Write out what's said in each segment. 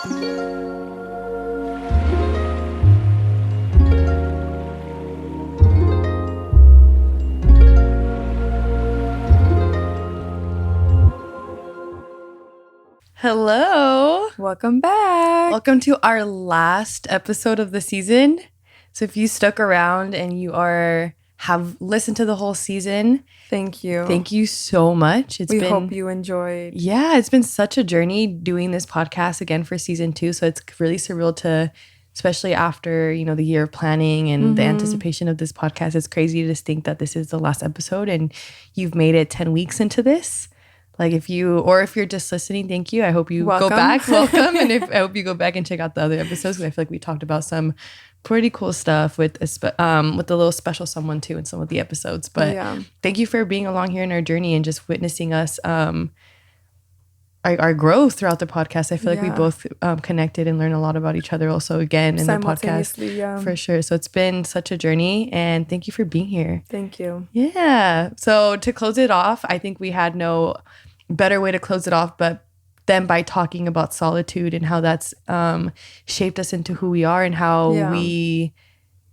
Hello. Welcome back. Welcome to our last episode of the season. So if you stuck around and you have listened to the whole season, thank you. Thank you so much. We hope you enjoyed. Yeah, it's been such a journey doing this podcast again for season 2. So it's really surreal to, especially after, the year of planning and the anticipation of this podcast. It's crazy to just think that this is the last episode and you've made it 10 weeks into this. Like if you're just listening, thank you. I hope you go back. Welcome. And I hope you go back and check out the other episodes, because I feel like we talked about some pretty cool stuff with a little special someone too in some of the episodes. But Thank you for being along here in our journey and just witnessing us our growth throughout the podcast. I feel like we both connected and learned a lot about each other also again in the podcast. For sure. So it's been such a journey, and thank you for being here. Thank you. Yeah. So to close it off, I think we had no better way to close it off but then by talking about solitude and how that's shaped us into who we are and how we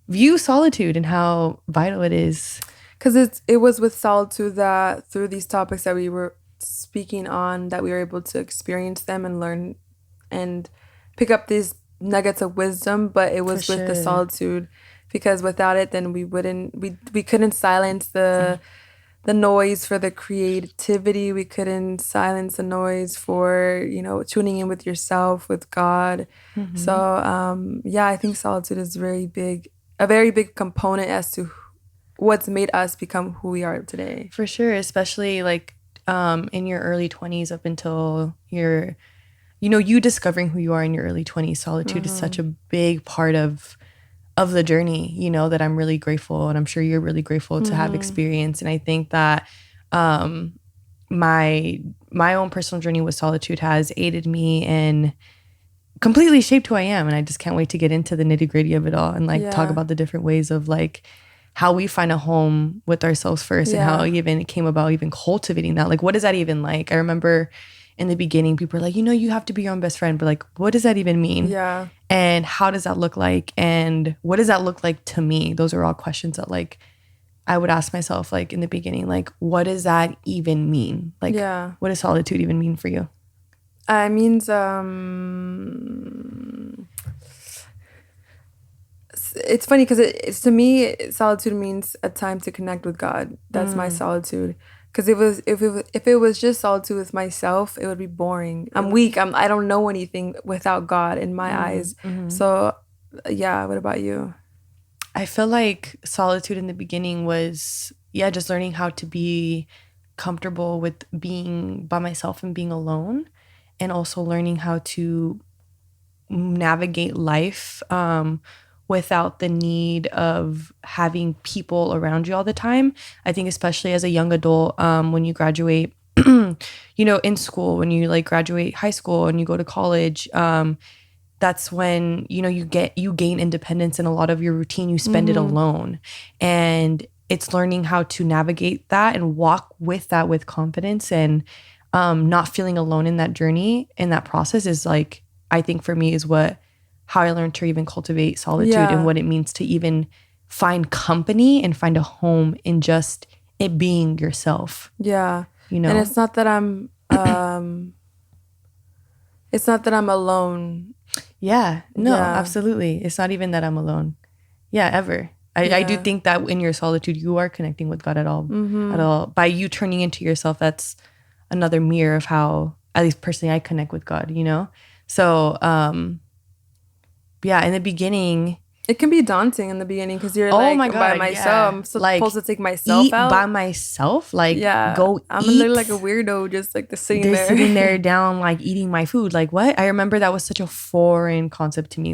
view solitude and how vital it is. Because it was with solitude that through these topics that we were speaking on, that we were able to experience them and learn and pick up these nuggets of wisdom. But it was with the solitude, because without it, then we couldn't silence the noise for the creativity. We couldn't silence the noise for, tuning in with yourself, with God. Mm-hmm. So, I think solitude is a very big component as to what's made us become who we are today. For sure, especially like in your early 20s up until you discovering who you are in your early 20s. Solitude is such a big part of the journey, that I'm really grateful, and I'm sure you're really grateful to have experienced. And I think that my own personal journey with solitude has aided me and completely shaped who I am. And I just can't wait to get into the nitty-gritty of it all and talk about the different ways of how we find a home with ourselves first and how it came about even cultivating that. Like, what is that even like? I remember in the beginning, people were like, you have to be your own best friend. But like, what does that even mean? Yeah. And how does that look like? And what does that look like to me? Those are all questions that I would ask myself in the beginning, what does that even mean? What does solitude even mean for you? It means, it's funny because it's to me, solitude means a time to connect with God. That's my solitude. Because if it was just solitude with myself, it would be boring. I'm weak. I don't know anything without God in my eyes. Mm-hmm. So, what about you? I feel like solitude in the beginning was, just learning how to be comfortable with being by myself and being alone, and also learning how to navigate life without the need of having people around you all the time. I think especially as a young adult, when you graduate, in school, when you graduate high school and you go to college, that's when, you gain independence, and a lot of your routine, you spend it alone. And it's learning how to navigate that and walk with that with confidence, and not feeling alone in that journey, in that process is I think for me is how I learned to even cultivate solitude and what it means to even find company and find a home in just it being yourself. Yeah. And it's not that I'm alone. Yeah. No, absolutely. It's not even that I'm alone. Yeah, ever. I do think that in your solitude, you are connecting with God at all. By you turning into yourself, that's another mirror of how, at least personally, I connect with God, So, in the beginning, it can be daunting in the beginning because you're my God, by myself. I'm supposed to take myself eat out by myself. Go. I'm eat. literally like a weirdo, just sitting there. Sitting there down, eating my food. What? I remember that was such a foreign concept to me.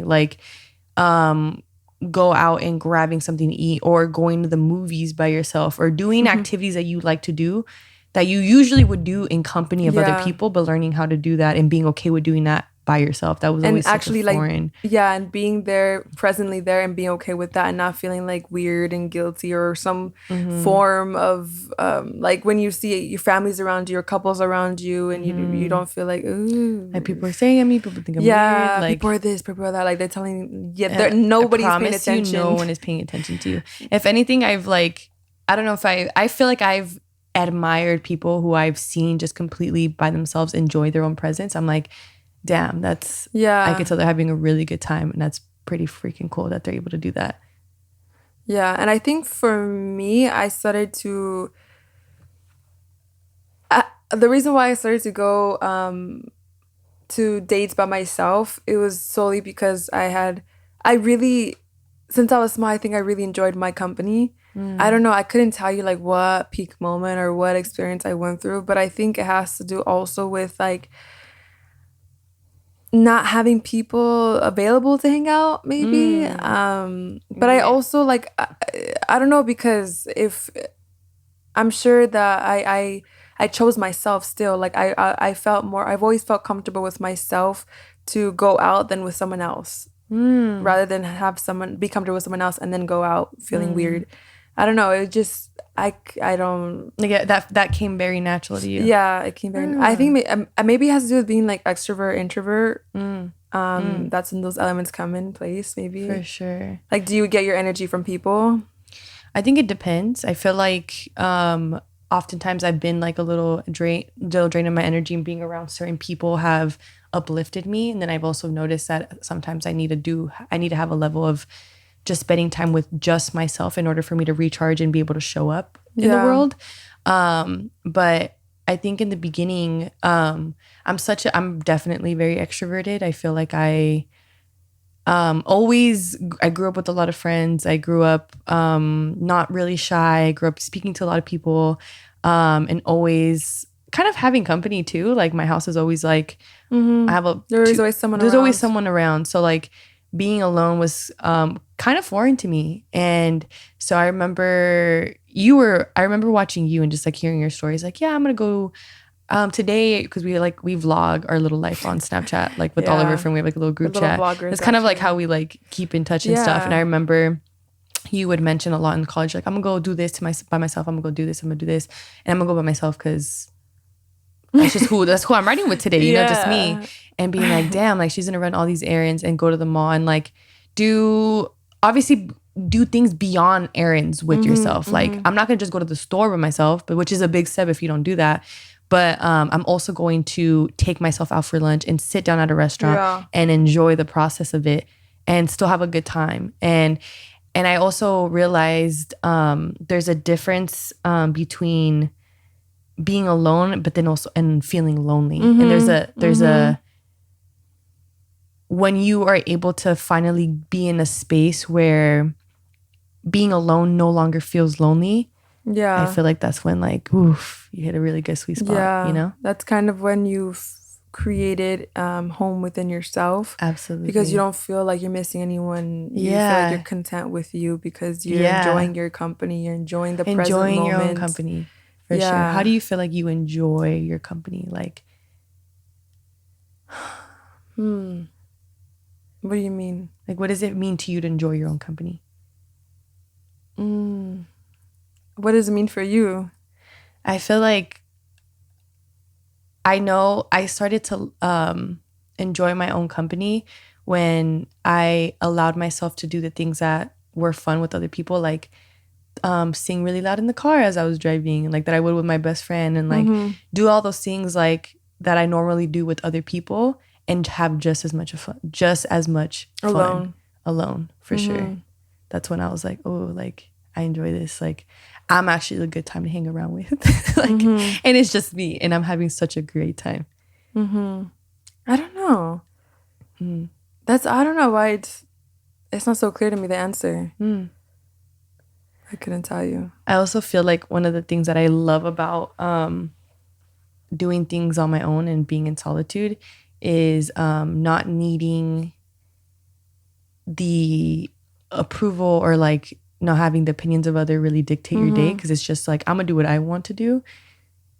Go out and grabbing something to eat, or going to the movies by yourself, or doing activities that you like to do that you usually would do in company of other people, but learning how to do that and being okay with doing that by yourself. That was And always such a actually, like, foreign. yeah, and being there, presently there, and being okay with that, and not feeling like weird and guilty or some Mm-hmm. form of like when you see your families around you, your couples around you, and you Mm-hmm. don't feel like, Like ooh, people are saying at me, people think I'm weird. yeah, people Like are this, people are that, like they're telling, yeah, I nobody's paying promise you, no attention. one is paying attention to you. If anything, I've like, I don't know if I feel like I've admired people who I've seen just completely by themselves enjoy their own presence. I'm like, damn, I could Yeah, tell they're having a really good time. And that's pretty freaking cool that they're able to do that. yeah, and I think for me, I started to. The reason why I started to go to dates by myself, it was solely because I really, since I was small, I think I really enjoyed my company. I Mm, don't know, I couldn't tell you like what peak moment or what experience I went through, but I think it has to do also with like not having people available to hang out, maybe. mm, But I yeah. also like, I don't know, because if I'm sure that I chose myself still. Like I felt more. I've always felt comfortable with myself to go out than with someone else, Mm, rather than have someone be comfortable with someone else and then go out feeling mm. weird. I don't know. It just I don't. Like yeah, that came very natural to you. Yeah, it came very. I think Mm, maybe it has to do with being like extrovert, introvert. mm, mm, That's when those elements come in place. for Maybe sure. like, do you get your energy from people? I think it depends. I feel like oftentimes I've been like a little drain of my energy, and being around certain people have uplifted me. And then I've also noticed that sometimes I need to have a level of just spending time with just myself in order for me to recharge and be able to show up in the Yeah. world. But I think in the beginning, I'm definitely very extroverted. I feel like I grew up with a lot of friends. I grew up not really shy. I grew up speaking to a lot of people, and always kind of having company too. Like my house is always like I Mm-hmm. have a There is two always someone there's always around. someone around. So like being alone was kind of foreign to me. And so I remember watching you and just like hearing your stories like, yeah, I'm gonna go today, because we vlog our little life on Snapchat, like with all of our Yeah. friends. We have like a little We're group little chat. vloggers, It's kind of like how actually. we like keep in touch and stuff. And I Yeah. remember you would mention a lot in college, like I'm gonna go do this by myself. I'm gonna go do this. I'm gonna do this, and I'm gonna go by myself because that's who I'm riding with today. Just me. Yeah. And being like, damn, like she's gonna run all these errands and go to the mall and like do obviously do things beyond errands with Mm-hmm. yourself. Like Mm-hmm. I'm not gonna just go to the store by myself, but which is a big step if you don't do that. But I'm also going to take myself out for lunch and sit down at a restaurant Yeah. and enjoy the process of it and still have a good time. And I also realized there's a difference between being alone, but then also and feeling lonely. And Mm-hmm. there's Mm-hmm. a when you are able to finally be in a space where being alone no longer feels lonely, I Yeah. feel like that's when like, oof, you hit a really good sweet spot, you Yeah. know? That's kind of when you've created home within yourself, because you Absolutely. don't feel like you're missing anyone. You feel like you're Yeah. content with you because you're Yeah. enjoying your company, you're enjoying the present Enjoying your own moment. company for sure. How do Yeah. you feel like you enjoy your company? Like, Hmm. What do you mean? what does it mean to you to enjoy your own company? Mm. What does it mean for you? I feel like I know I started to enjoy my own company when I allowed myself to do the things that were fun with other people, like sing really loud in the car as I was driving, like that I would with my best friend, and like Mm-hmm. do all those things like that I normally do with other people, and have just as much fun Alone. alone for sure. Mm-hmm. That's when I was like, oh, like I enjoy this. Like I'm actually a good time to hang around with. Like, Mm-hmm. and it's just me, and I'm having such a great time. Mm-hmm. I don't know. Mm. I don't know why it's not so clear to me, the answer. Mm. I couldn't tell you. I also feel like one of the things that I love about doing things on my own and being in solitude is not needing the approval, or like not having the opinions of other really dictate your day, Mm-hmm. because it's just like I'm gonna do what I want to do.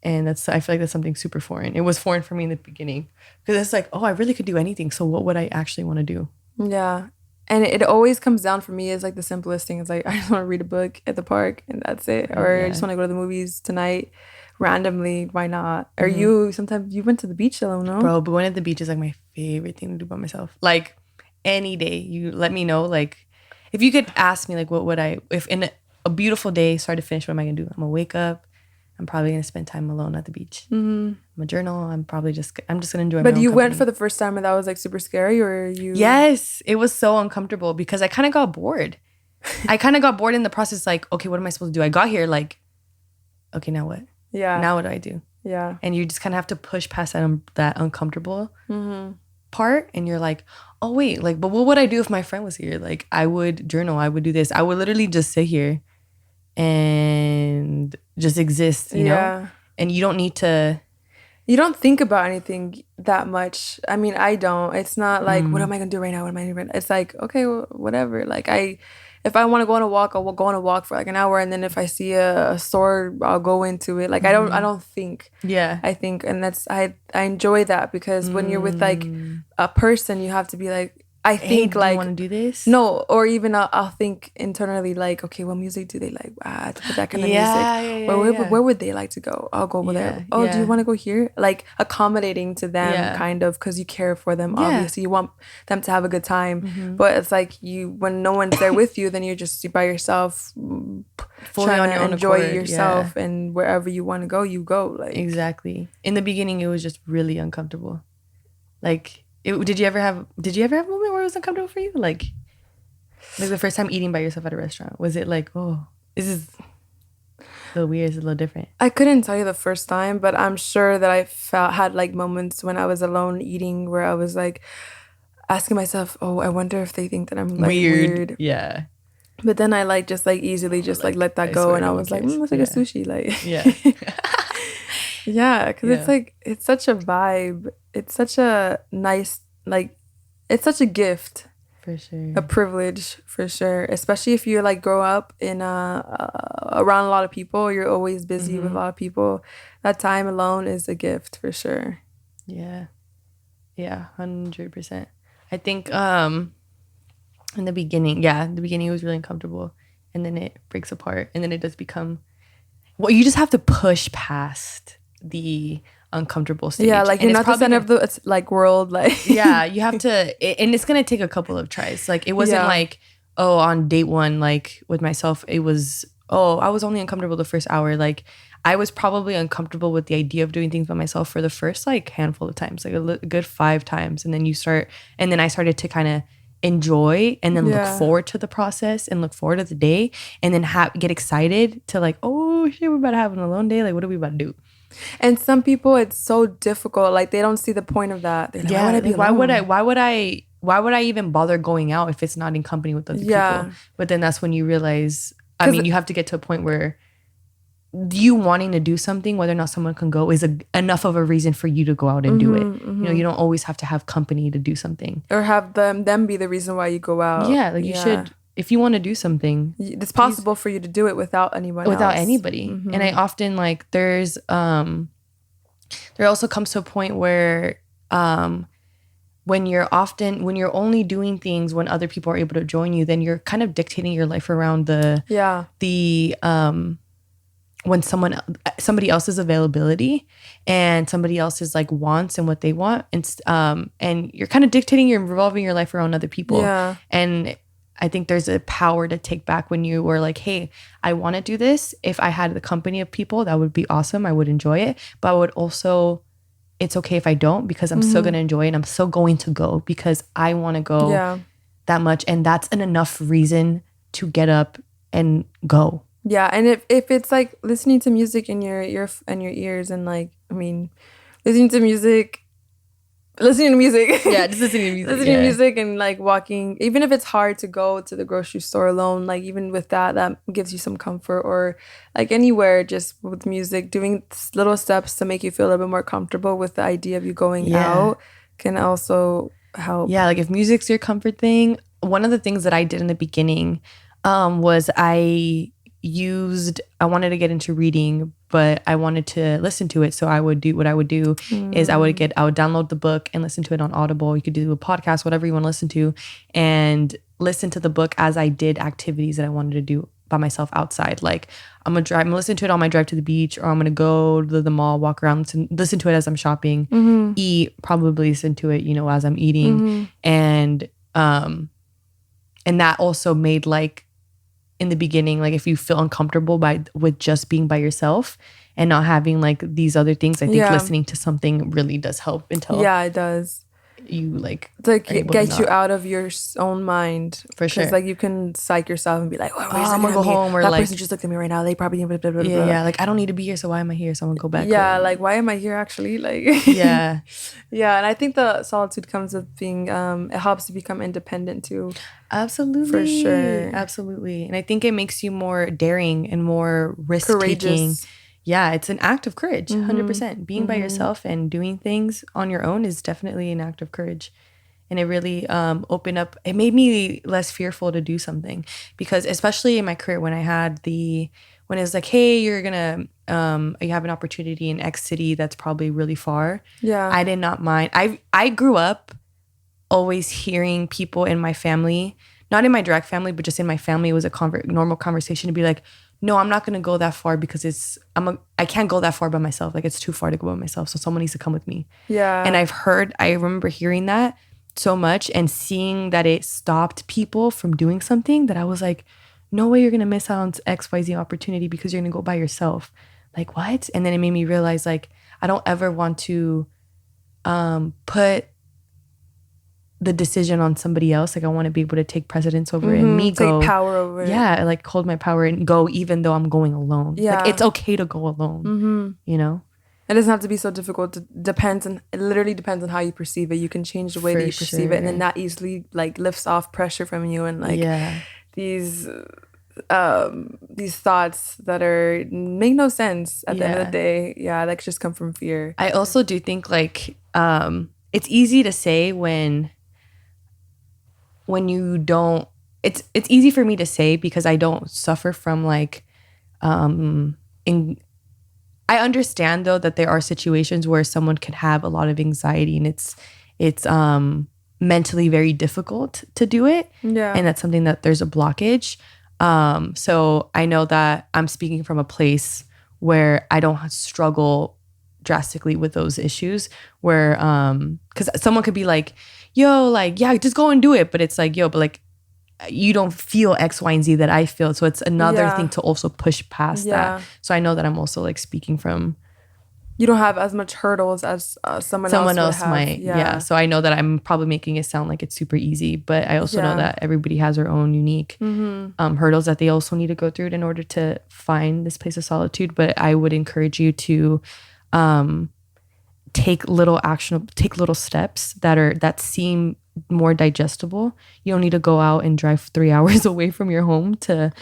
And I feel like that's something super foreign. It was foreign for me in the beginning because it's like, oh, I really could do anything. So what would I actually want to do? Yeah. And it always comes down for me as like the simplest thing. It's like I just want to read a book at the park and that's it. Right. Or I just Yeah. want to go to the movies tonight randomly. Why not? Or Mm-hmm. you sometimes you went to the beach alone, no? Bro, but going at the beach is like my favorite thing to do by myself. Like any day, you let me know. Like if you could ask me, like, what would I, if in a beautiful day, start to finish, what am I gonna do? I'm gonna wake up. I'm probably gonna spend time alone at the beach. Mm-hmm. I'm gonna journal. I'm just gonna enjoy my But own you went for company. the first time and that was like super scary, or you? Yes, it was so uncomfortable because I kind of got bored. I kind of got bored in the process. Like, okay, what am I supposed to do? I got here, like, okay, now what? Yeah. Now what do I do? Yeah. And you just kind of have to push past that uncomfortable Mm-hmm. part, and you're like, oh wait, like, but what would I do if my friend was here? Like, I would journal. I would do this. I would literally just sit here and just exist, Yeah. And you don't need to. You don't think about anything that much. I mean, I don't. It's not like, what Mm, am I gonna do right now? What am I doing? It's like, okay, well, whatever. Like if I want to go on a walk, I'll go on a walk for like an hour, and then if I see a store, I'll go into it. Like I mhm. don't think. Yeah. I think, and I enjoy that because when you're with like Mm. a person, you have to be like, I Hey, think do you like want to do this? no, or even I'll think internally like, okay, what music do they like? To put that kind of music. Yeah, yeah, Where, yeah, where yeah. where would they like to go? I'll go over there. Yeah, Oh, do you yeah, want to go here? Like accommodating to them, yeah, kind of, because you care for them. yeah. Obviously, you want them to have a good time. Hmm. But it's like when no one's there with you, then you're just by yourself, Fully trying on to your own enjoy accord. Yeah, yourself, and wherever you want to go, you go. Like exactly. In the beginning, it was just really uncomfortable. Like, did you ever have a moment where it was uncomfortable for you? Like the first time eating by yourself at a restaurant, was it like, oh, this is a little weird, it's a little different? I couldn't tell you the first time, but I'm sure that I felt had like moments when I was alone eating where I was like asking myself, "Oh, I wonder if they think that I'm like Weird. weird." Yeah. But then I like just like easily Or just like like, let that I go, swear and I no one was like, cares. "Let's like a Yeah. sushi." Yeah. Like, yeah, because it's Yeah. like it's such a vibe. It's such a nice like it's such a gift, For a sure. privilege for sure. Especially if you like grow up in around a lot of people, you're always busy with a Mm-hmm. lot of people. That time alone is a gift for sure. Yeah. Yeah. 100%. I think in the beginning it was really uncomfortable, and then it breaks apart, and then it does become, well, you just have to push past the uncomfortable Yeah, stage, like and you're it's not the probably center gonna, of the it's like world, like yeah, you have to, and it's gonna take a couple of tries. Like, it wasn't yeah. like, oh, on date one, like with myself, it was, oh, I was only uncomfortable the first hour. Like, I was probably uncomfortable with the idea of doing things by myself for the first like handful of times, like a good 5 times, and then I started to kind of enjoy and then look Yeah. forward to the process and look forward to the day, and then get excited to like, oh shit, we're about to have an alone day. Like, what are we about to do? And some people it's so difficult. Like they don't see the point of that. They're like, why would Yeah, I be like alone? why would I even bother going out if it's not in company with other people? Yeah. But then that's when you realize, I Cause mean, you have to get to a point where you wanting to do something, whether or not someone can go, is enough of a reason for you to go out and do it. You don't always have to have company to do something. or have them be the reason why you go out. Yeah, like you Yeah. should, if you want to do something, It's please, possible for you to do it without anyone without else. anybody. And I often like, there also comes to a point where when you're only doing things when other people are able to join you, then you're kind of dictating your life around Yeah. the when somebody else's availability and somebody else's like wants and what they want, and you're kind of dictating, you're revolving your life around other people. Yeah. And I think there's a power to take back when you were like, hey, I want to do this. If I had the company of people, that would be awesome. I would enjoy it. But I would also, it's okay if I don't, because I'm still going to enjoy it. And I'm still going to go because I want to go Yeah. that much. And that's an enough reason to get up and go. Yeah. And if it's like listening to music in your ears and like I mean listening to music Yeah, just listening to music. listening to music and like walking, even if it's hard to go to the grocery store alone, like even with that gives you some comfort, or like anywhere just with music, doing little steps to make you feel a little bit more comfortable with the idea of you going Yeah. out can also help. Yeah, like if music's your comfort thing, one of the things that I did in the beginning was I wanted to get into reading but I wanted to listen to it. So I would do what I would do is I would download the book and listen to it on Audible. You could do a podcast, whatever you want to listen to, and listen to the book as I did activities that I wanted to do by myself outside. Like I'm gonna listen to it on my drive to the beach, or I'm gonna go to the mall, walk around, listen to it as I'm shopping, eat, probably listen to it, as I'm eating. And that also made, like, in the beginning, like if you feel uncomfortable with just being by yourself and not having like these other things, I think listening to something really does help until it does. You like get you out of your own mind, for sure. Because like you can psych yourself and be like, oh, I'm gonna go home, or that like person just looked at me right now. They probably blah, blah, blah, yeah, like I don't need to be here, so why am I here? So I'm gonna go back. Yeah, home. like why am I here actually? Like yeah, yeah. And I think the solitude comes with being it helps you become independent too. Absolutely, for sure, absolutely. And I think it makes you more daring and more risk taking. Yeah, it's an act of courage, 100%. Being by yourself and doing things on your own is definitely an act of courage. And it really opened up, it made me less fearful to do something, because especially in my career, when it was like, hey, you're gonna you have an opportunity in X city that's probably really far. Yeah, I did not mind. I grew up always hearing people in my family, not in my direct family, but just in my family, it was a normal conversation to be like, no, I'm not going to go that far because I can't go that far by myself. Like it's too far to go by myself. So someone needs to come with me. Yeah. And I remember hearing that so much and seeing that it stopped people from doing something, that I was like, no way you're going to miss out on XYZ opportunity because you're going to go by yourself. Like what? And then it made me realize, like, I don't ever want to put the decision on somebody else. Like I want to be able to take precedence over it and me go. Take power over it. Yeah, like hold my power and go even though I'm going alone. Yeah. Like it's okay to go alone, It doesn't have to be so difficult. It literally depends on how you perceive it. You can change the way that you perceive it, and then that easily like lifts off pressure from you, and like these thoughts that make no sense at the end of the day. Yeah, that just come from fear. I also do think like it's easy to say when you don't. It's easy for me to say because I don't suffer from like I understand though that there are situations where someone could have a lot of anxiety and it's mentally very difficult to do it. Yeah. And that's something that there's a blockage. So I know that I'm speaking from a place where I don't struggle drastically with those issues, where because someone could be like, yo, like, yeah, just go and do it. But it's like, yo, but like you don't feel X, Y, and Z that I feel. So it's another thing to also push past that. So I know that I'm also like speaking from. You don't have as much hurdles as someone else might. Yeah. So I know that I'm probably making it sound like it's super easy, but I also know that everybody has their own unique hurdles that they also need to go through in order to find this place of solitude. But I would encourage you to take little steps that seem more digestible. You don't need to go out and drive 3 hours away from your home to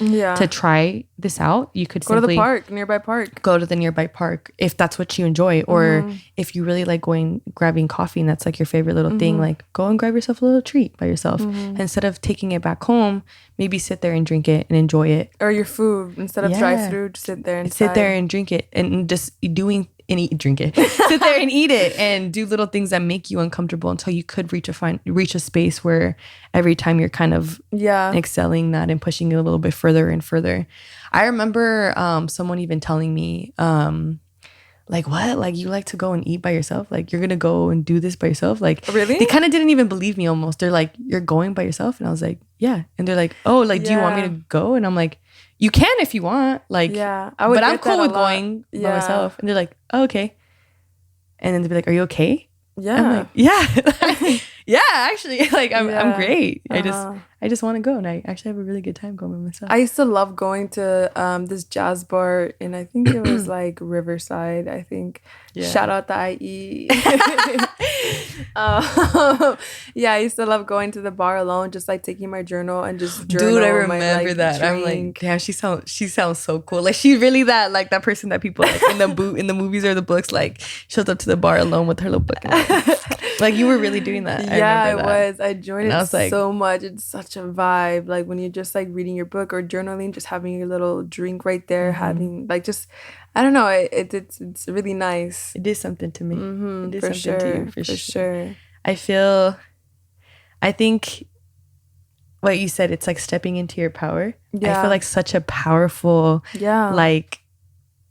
try this out. You could go to the nearby park. Go to the nearby park if that's what you enjoy, or if you really like grabbing coffee and that's like your favorite little thing, like go and grab yourself a little treat by yourself. Instead of taking it back home, maybe sit there and drink it and enjoy it. Or your food, instead of drive through, just sit there and drink it, and just drink it. Sit there and eat it and do little things that make you uncomfortable until you could reach a space where every time you're kind of excelling that and pushing it a little bit further and further. I remember someone even telling me, like, what? Like, you like to go and eat by yourself? Like, you're going to go and do this by yourself? Like, really? They kind of didn't even believe me almost. They're like, you're going by yourself? And I was like, yeah. And they're like, oh, like, do you want me to go? And I'm like, you can if you want. Like, but I'm cool with going by myself. And they're like, oh, okay. And then they'd be like, are you okay? Yeah. I'm like, yeah. Yeah, actually, like I'm great. I just want to go, and I actually have a really good time going by myself. I used to love going to this jazz bar, and I think it was like Riverside. I think. Yeah. Shout out to IE. I used to love going to the bar alone, just like taking my journal and just journal. Dude, I remember that. Drink. I'm like, damn, she sounds so cool. Like she's really that person that people like in the movies or the books, like shows up to the bar alone with her little book. Like you were really doing that. I was. I enjoyed it so much. It's such a vibe. Like when you're just like reading your book or journaling, just having your little drink right there, having like just I don't know. It's really nice. It is something to me. It is For something to you sure. for For sure. sure. I feel, I think what you said, it's like stepping into your power. I feel Yeah. like such a powerful, Yeah. like,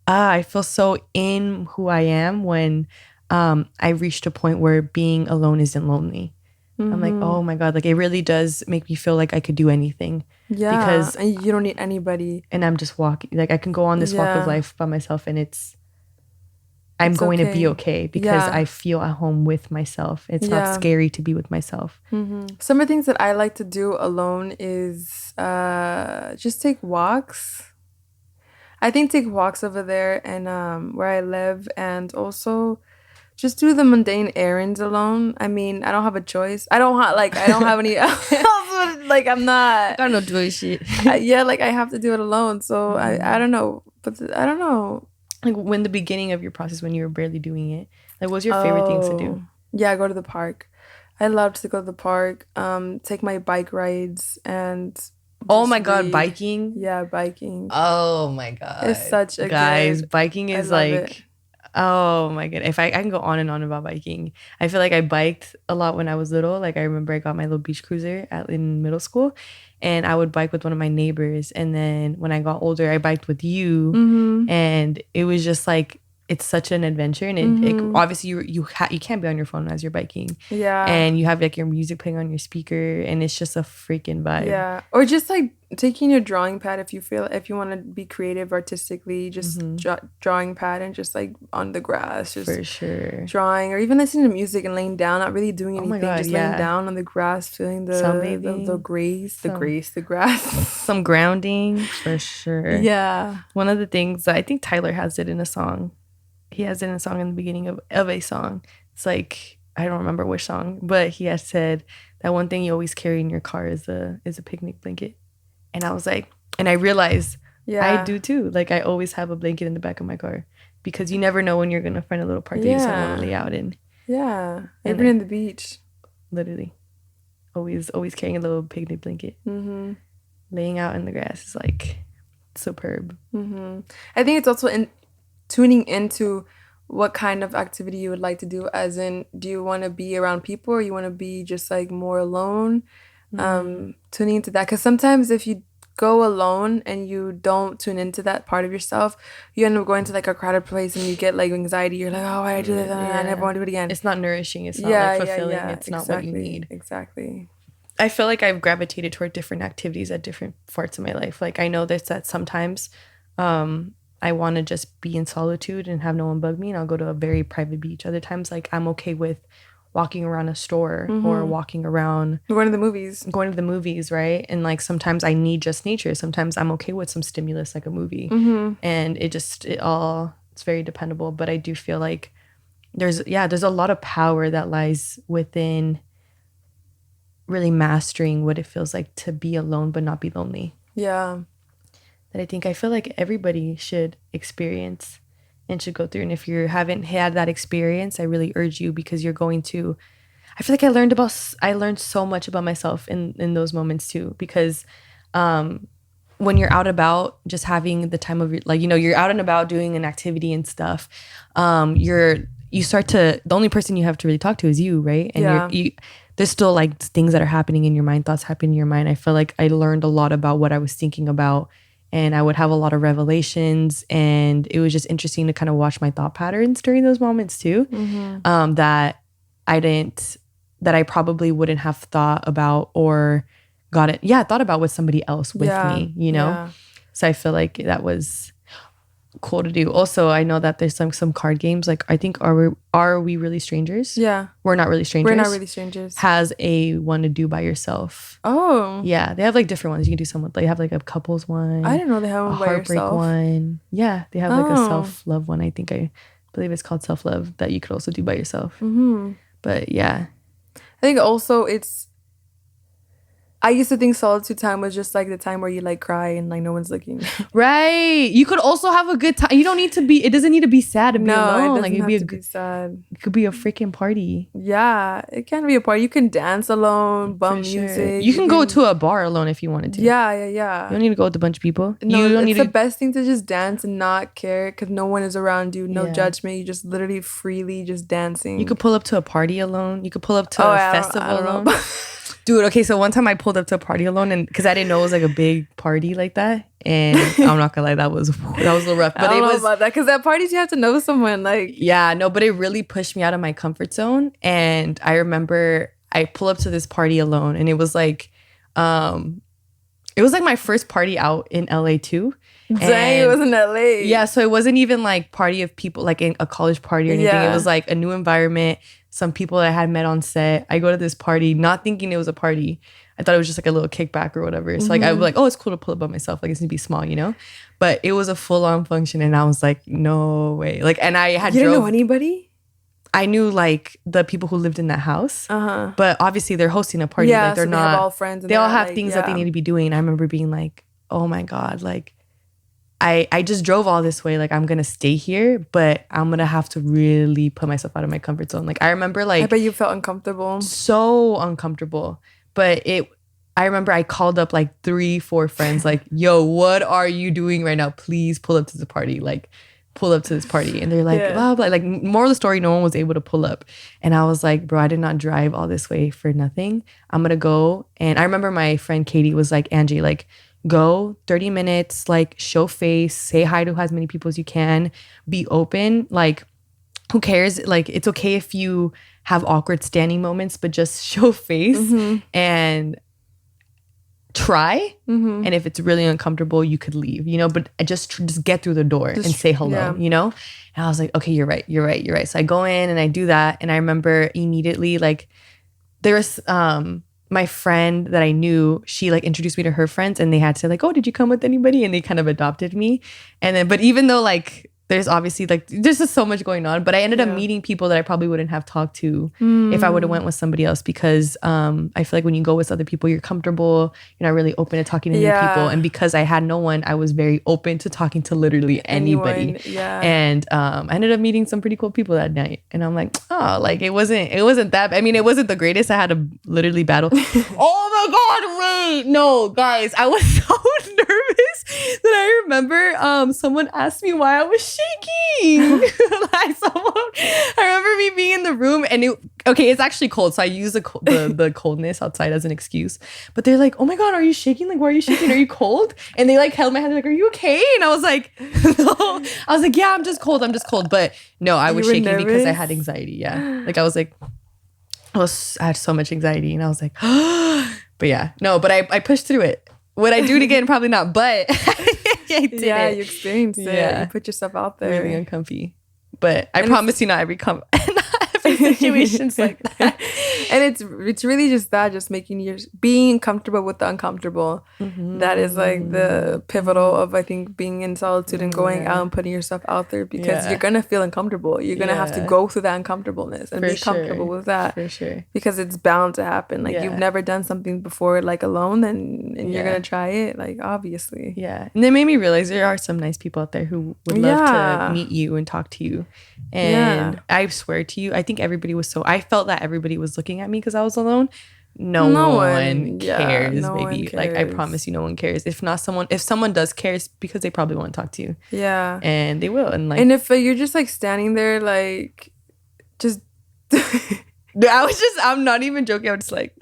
I feel so in who I am when I reached a point where being alone isn't lonely. I'm like, Mm-hmm. oh my God, like it really does make me feel like I could do anything Yeah. because, And you don't need anybody. and I'm just walking, like I can go on this walk of Yeah. life by myself and I'm It's going to be okay. okay because Yeah. I feel at home with myself. It's not Yeah. scary to be with myself. Some of the things that I like to do alone is just take walks. I think take walks over there and where I live, and also just do the mundane errands alone. I mean, I don't have a choice. I don't have any else. Like I'm not. Got no joy shit. Yeah, like I have to do it alone. So I don't know, but I don't know. Like when the beginning of your process, when you were barely doing it, like what's your favorite things to do? Oh, yeah, go to the park. I love to go to the park, take my bike rides and Oh just my God, read. biking. Yeah, biking. Oh my It's God. such a Guys, good, biking I is love it. like, oh my God. If I can go on and on about biking. I feel like I biked a lot when I was little. Like I remember I got my little beach cruiser in middle school and I would bike with one of my neighbors. And then when I got older, I biked with you. Mm-hmm. And it was just like, it's such an adventure. And it Mm-hmm. obviously you can't be on your phone as you're biking. Yeah. And you have like your music playing on your speaker and it's just a freaking vibe. Yeah. Or just like taking your drawing pad if you want to be creative artistically, just Hmm. drawing pad and just like on the grass, just For sure. drawing or even listening to music and laying down, not really doing Oh my anything, God, just laying yeah. down on the grass, feeling the Sunbathing, grace, some the grass. some grounding for sure. Yeah. One of the things I think Tyler has it in a song. He has it in a song in the beginning of a song. It's like I don't remember which song, but he has said that one thing you always carry in your car is a picnic blanket. And I was like, and I realized I Yeah. do too. Like I always have a blanket in the back of my car because you never know when you're gonna find a little part that you just want to Yeah. lay out in. Yeah. And Even in the beach. literally always carrying a little picnic blanket. Mm-hmm. Laying out in the grass is like superb. Mm-hmm. I think it's also in tuning into what kind of activity you would like to do, as in, do you want to be around people or you want to be just like more alone? Tuning into that, because sometimes if you go alone and you don't tune into that part of yourself, you end up going to like a crowded place and you get like anxiety. You're like, oh, why did I do this? I never Yeah. want to do it again. It's not nourishing. It's not like Yeah, yeah, fulfilling. yeah. It's not what you Exactly. need. Exactly. I feel like I've gravitated toward different activities at different parts of my life. Like I know that sometimes I want to just be in solitude and have no one bug me and I'll go to a very private beach. Other times like I'm okay with walking around a store or walking around Going to the movies. going to the movies, right? And like sometimes I need just nature. Sometimes I'm okay with some stimulus like a movie. And it's very dependable, but I do feel like there's a lot of power that lies within really mastering what it feels like to be alone but not be lonely. Yeah. That I feel like everybody should experience and should go through. And if you haven't had that experience, I really urge you because you're going to. I feel like I learned so much about myself in those moments too because when you're out about just having the time of your like you're out and about doing an activity and stuff, you start to the only person you have to really talk to is you, right? And Yeah. there's still like things that are happening in your mind, thoughts happening in your mind. I feel like I learned a lot about what I was thinking about and I would have a lot of revelations and it was just interesting to kind of watch my thought patterns during those moments too. That I didn't that I probably wouldn't have thought about or thought about with somebody else with Yeah. me, Yeah. So I feel like that was cool to do. Also, I know that there's some card games. Like I think are we really strangers? Yeah. We're not really strangers. We're not really strangers. Has a one to do by yourself. Oh. Yeah, they have like different ones. You can do some. They have like a couples one. I didn't know they have a one by heartbreak yourself. one. Yeah, they have like a Oh. self-love one. I believe it's called self-love that you could also do by yourself. Mm-hmm. But yeah, I think also it's I used to think solitude time was just like the time where you like cry and like no one's looking. Right. You could also have a good time. You don't need to be, it doesn't need to be sad to be No, it alone. Like doesn't it'd have be to be sad. it could be a freaking party. Yeah, it can be a party. You can dance alone, bum For sure. music. You can go to a bar alone if you wanted to. Yeah, You don't need to go with a bunch of people. No, You don't it's need the to. best thing to just dance and not care because no one is around you, no Yeah. judgment. You just literally freely just dancing. You could pull up to a party alone. You could pull up to a festival I don't alone. know. Dude, okay, so one time I pulled up to a party alone, and because I didn't know it was like a big party like that, and I'm not gonna lie, that was a little rough. But I don't it know was about that because at parties you have to know someone. Like, yeah, no, but it really pushed me out of my comfort zone. And I remember I pull up to this party alone, and it was like my first party out in LA too. dang, it was in LA. Yeah, so it wasn't even like party of people like in a college party or anything. Yeah. It was like a new environment, some people that I had met on set. I go to this party not thinking it was a party. I thought it was just like a little kickback or whatever. So like I was like, oh, it's cool to pull up by myself. Like it's gonna be small, you know? But it was a full-on function and I was like, no way. Like, and I had You didn't know anybody? I knew like the people who lived in that house. Uh-huh. But obviously they're hosting a party. Yeah, Like they're so not they have all friends. And they all they're, have like, things that they need to be doing. I remember being like, oh my God, like I just drove all this way. Like I'm gonna stay here, but I'm gonna have to really put myself out of my comfort zone. Like I remember like I bet you felt uncomfortable. so uncomfortable. But I remember I called up like 3-4 friends, like, yo, what are you doing right now? Please pull up to the party. Like pull up to this party. And they're like, blah, blah. Like moral of the story, no one was able to pull up. And I was like, bro, I did not drive all this way for nothing. I'm gonna go. And I remember my friend Katie was like, Angie, like, go 30 minutes, like show face, say hi to as many people as you can, be open. Like, who cares? Like, it's okay if you have awkward standing moments, but just show face and try. And if it's really uncomfortable, you could leave, you know, but just get through the door and say hello, you know? And I was like, okay, you're right. So I go in and I do that. And I remember immediately, like, there was my friend that I knew, she like introduced me to her friends and they had to like, oh, did you come with anybody? And they kind of adopted me. And then, but even though like, there's obviously like, there's just so much going on, but I ended up meeting people that I probably wouldn't have talked to if I would have went with somebody else because I feel like when you go with other people, you're comfortable, you're not really open to talking to new people. And because I had no one, I was very open to talking to literally anybody. And I ended up meeting some pretty cool people that night. And I'm like, oh, like it wasn't that, I mean, it wasn't the greatest. I had to literally battle. Oh my God, wait, no, guys, I was so nervous that I remember someone asked me why I was shaking. Like I remember me being in the room and it's actually cold, so I use the coldness outside as an excuse. But they're like, oh my God, are you shaking? Like, why are you shaking? Are you cold? And they like held my hand, like, are you okay? And I was like, no. I was like, yeah, I'm just cold. But no, I was shaking nervous? Because I had anxiety. Yeah, like I was like, I had so much anxiety, and I was like, but yeah, no, but I pushed through it. Would I do it again? Probably not, but I did it. You experienced it. You put yourself out there. Really uncomfy. But I promise you not every situation's like that. And it's really just that, just being comfortable with the uncomfortable. That is like the pivotal of, I think, being in solitude and going out and putting yourself out there because you're going to feel uncomfortable. You're going to have to go through that uncomfortableness and be comfortable with that. For sure. Because it's bound to happen. Like you've never done something before like alone and you're going to try it, like obviously. Yeah. And it made me realize there are some nice people out there who would love to meet you and talk to you. And I swear to you, I think I felt that everybody was looking at me because I was alone. No one cares, baby. Like I promise you, no one cares. If someone does care, it's because they probably want to talk to you. Yeah. And they will. And if you're just like standing there, like just I'm not even joking. I was just like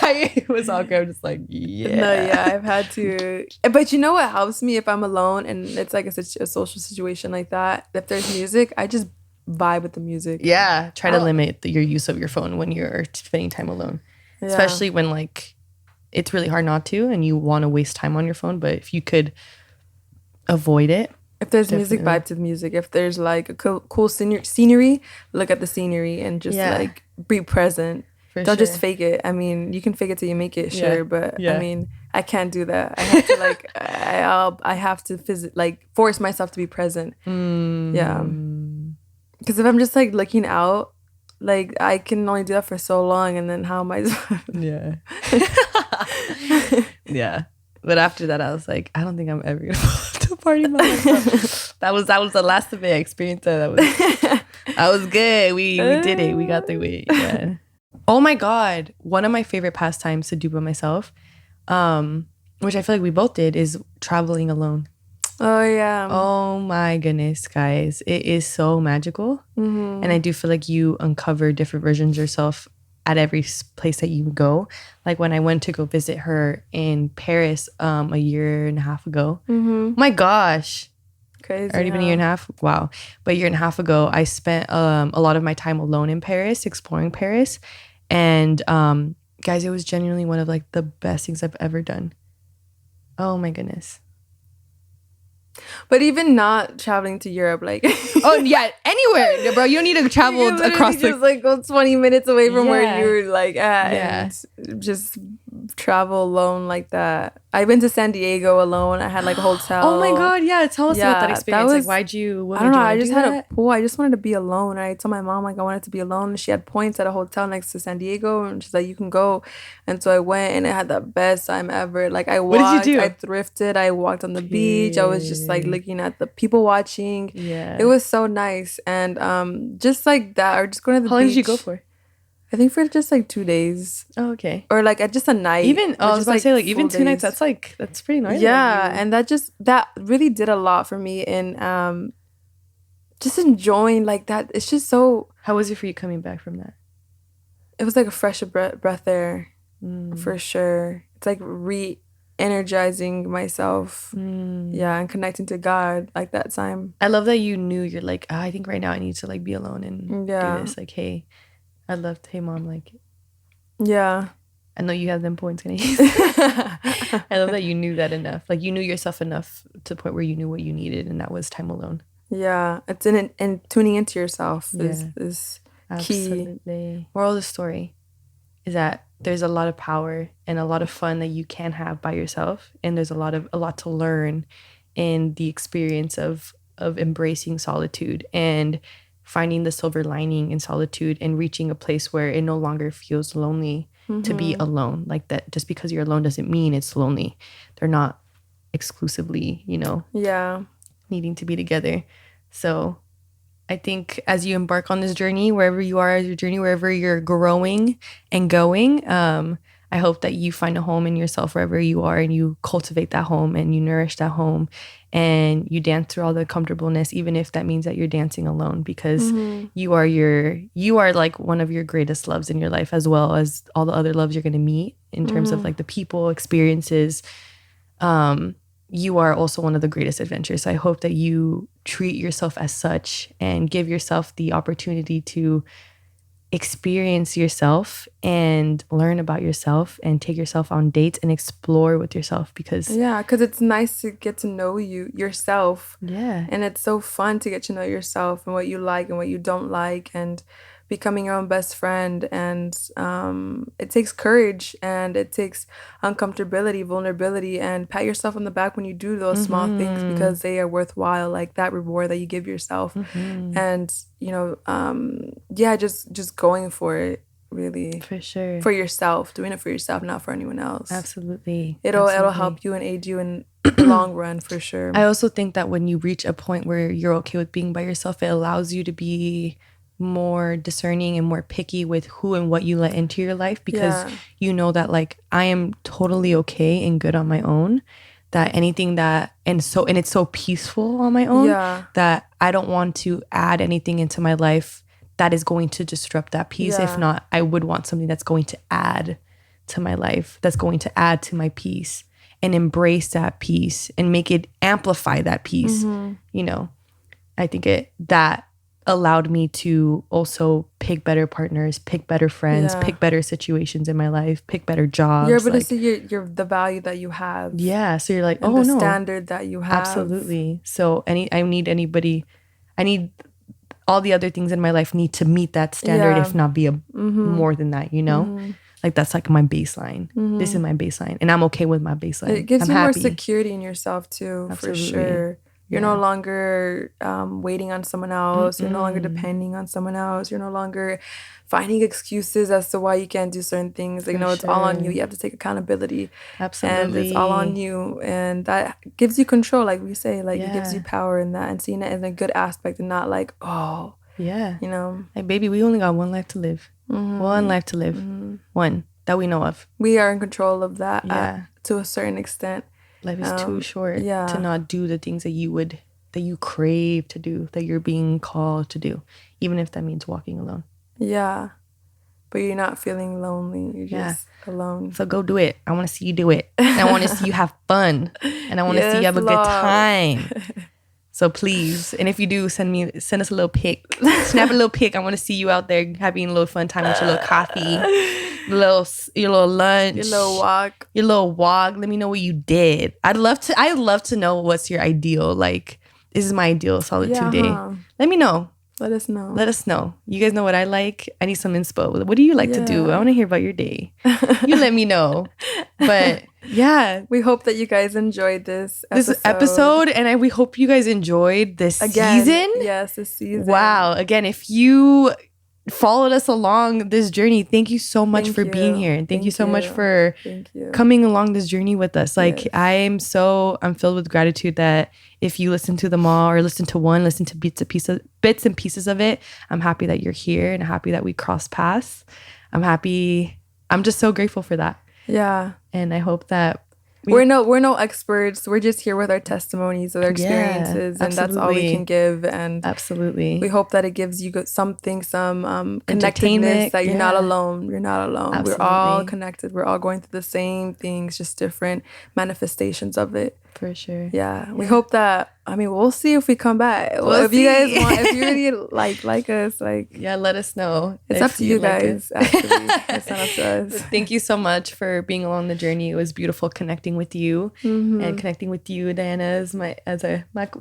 it was awkward. I'm just like, I've had to. But you know what helps me if I'm alone and it's like a social situation like that? If there's music, I just vibe with the music. Yeah. Try to limit your use of your phone when you're spending time alone. Yeah. Especially when like it's really hard not to and you want to waste time on your phone. But if you could avoid it. If there's music, vibe to the music. If there's like a cool scenery, look at the scenery and just like be present. Don't just fake it. I mean, you can fake it till you make it, sure, but I mean, I can't do that. I have to like, I have to force myself to be present. Yeah, because if I'm just like looking out, Like I can only do that for so long, and then how am I? Yeah. Yeah. But after that, I was like, I don't think I'm ever gonna to party by myself. That was the last of it. I experienced that. That was good. We did it. We got through it. Yeah. Oh my God. One of my favorite pastimes to do by myself, which I feel like we both did, is traveling alone. Oh yeah. Oh my goodness, guys. It is so magical. And I do feel like you uncover different versions of yourself at every place that you go. Like when I went to go visit her in Paris a year and a half ago. My gosh. Crazy. Already been a year and a half? Wow. But a year and a half ago, I spent a lot of my time alone in Paris, exploring Paris. And guys, it was genuinely one of like the best things I've ever done. Oh my goodness. But even not traveling to Europe, like oh yeah, anywhere, bro. You don't need to travel across. Just like go 20 minutes away from where you're like at, and just travel alone like that. I've been to San Diego alone. I had like a hotel. Oh my God, yeah. Tell us about that experience. Like, why'd you? I don't know. I just had a pool. I just wanted to be alone. I told my mom like I wanted to be alone. She had points at a hotel next to San Diego, and she's like, "You can go." And so I went, and I had the best time ever. Like I walked. What did you do? I thrifted. I walked on the beach. I was just like looking at the people watching. Yeah, it was so nice, and just like that, or just going to the beach. How long did you go for? I think for just like 2 days. Oh, okay. Or like just a night. Even I was about to say like even 2 nights. That's pretty nice. Yeah, and that really did a lot for me in just enjoying like that. It's just so. How was it for you coming back from that? It was like a fresh breath air, for sure. It's like re-energizing myself. Yeah, and connecting to God like that time. I love that you knew you're like, I think right now I need to like be alone and do this. Like, hey. I'd love to, hey mom, like, yeah, I know you have them points. I love that you knew that enough. Like you knew yourself enough to the point where you knew what you needed, and that was time alone. Yeah, it's in it, and tuning into yourself is absolutely key. Moral of the story is that there's a lot of power and a lot of fun that you can have by yourself, and there's a lot to learn in the experience of embracing solitude and finding the silver lining in solitude and reaching a place where it no longer feels lonely to be alone. Like that, just because you're alone doesn't mean it's lonely. They're not exclusively, needing to be together. So I think as you embark on this journey, wherever you are as your journey, wherever you're growing and going, I hope that you find a home in yourself wherever you are, and you cultivate that home and you nourish that home, and you dance through all the comfortableness, even if that means that you're dancing alone, because you are like one of your greatest loves in your life, as well as all the other loves you're going to meet in terms of like the people, experiences. You are also one of the greatest adventures. So I hope that you treat yourself as such and give yourself the opportunity to experience yourself and learn about yourself and take yourself on dates and explore with yourself, because it's nice to get to know yourself, and it's so fun to get to know yourself and what you like and what you don't like, and becoming your own best friend. And it takes courage, and it takes uncomfortability, vulnerability, and pat yourself on the back when you do those small things, because they are worthwhile, like that reward that you give yourself. And just going for it, really, for sure, for yourself, doing it for yourself, not for anyone else. Absolutely. It'll help you and aid you in the long run, for sure. I also think that when you reach a point where you're okay with being by yourself, it allows you to be more discerning and more picky with who and what you let into your life, because you know that like I am totally okay and good on my own, that anything that and it's so peaceful on my own that I don't want to add anything into my life that is going to disrupt that peace. If not, I would want something that's going to add to my life, that's going to add to my peace and embrace that peace and make it amplify that peace. I think that allowed me to also pick better partners, pick better friends, pick better situations in my life, pick better jobs. You're able to see the value that you have. Yeah. So you're like, and the standard that you have. Absolutely. So I need all the other things in my life need to meet that standard, if not be more than that, Like that's like my baseline. This is my baseline, and I'm okay with my baseline. It gives I'm you happy. more security in yourself too. Absolutely. For sure. You're no Yeah. longer waiting on someone else. You're no longer Mm-mm. depending on someone else. You're no longer finding excuses as to why you can't do certain things. Like, For no, it's all on you. sure. You have to take accountability, and it's all on Absolutely. you. And that gives you control, like we say. Like, it gives you Yeah. power in that, and seeing it as a good aspect and not like, oh, Yeah. you know. Like, baby, we only got one life to live. One Mm-hmm. life to live. Mm-hmm. One that we know of. We are in control of that Yeah. to a certain extent. Life is too short to Yeah. not do the things that you crave to do, that you're being called to do, even if that means walking alone. Yeah. But you're not feeling lonely. You're Yeah. just alone. So go do it. I want to see you do it. And I want to see you have fun. And I want to see you Yes, have a good Lord. time. So please, and if you do, send us a little pic. Snap a little pic. I want to see you out there having a little fun time with your little coffee, your little lunch, Your little walk. your little walk. Let me know what you did. I'd love to know what's your ideal. Like, this is my ideal solitude Yeah, day. huh? Let me know. Let us know. Let us know. You guys know what I like. I need some inspo. What do you like to do? I want to hear about your day. You let me know. But yeah, We hope that you guys enjoyed this episode, and we hope you guys enjoyed this Again, season. yes, this season. Wow. Again, if you followed us along this journey, thank you so much Thank for being you. here. And thank you Thank so much you. for Thank you. coming along this journey with us. Like, Yes. I'm filled with gratitude that if you listen to them all or listen to bits and pieces of it, I'm happy that you're here and happy that we crossed paths. I'm just so grateful for that. Yeah. And I hope that we're no experts. We're just here with our testimonies, with our experiences, and that's all we absolutely. can give. And Absolutely. we hope that it gives you something, some connectedness, Entertainment, that you're not yeah. alone. You're not alone. We're all Absolutely. connected. We're all going through the same things, just different manifestations of it. For sure. Yeah. We hope that, we'll see if we come back. We'll if you guys see. if you really like us, yeah, let us know. It's up to you guys, actually. It's not up to us. Thank you so much for being along the journey. It was beautiful connecting with you and connecting with you, Diana, as my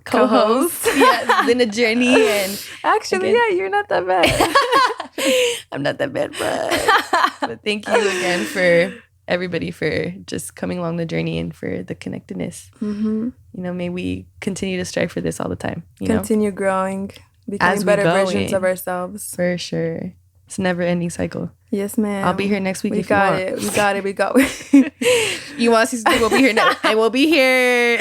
co-host. Yes, in a journey. And actually, again, yeah, you're not that bad. I'm not that bad, but thank you again for everybody for just coming along the journey and for the connectedness. May we continue to strive for this all the time. Continue growing, becoming better versions of ourselves. For sure. It's a never-ending cycle. Yes, ma'am. I'll be here next week if you want. We got it. You want season 2? We'll be here next. I will be here.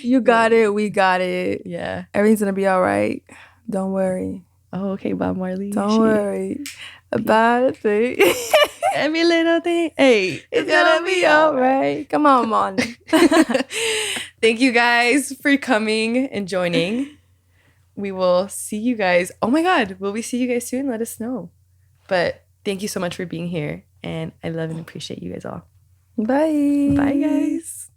You got it. We got it. Yeah. Everything's going to be all right. Don't worry. Oh, okay, Bob Marley. Don't worry about a thing. Every little thing. Hey, it's gonna be all right. Come on, Mon. Thank you guys for coming and joining. We will see you guys. Oh my God, will we see you guys soon? Let us know. But thank you so much for being here. And I love and appreciate you guys all. Bye. Bye, guys.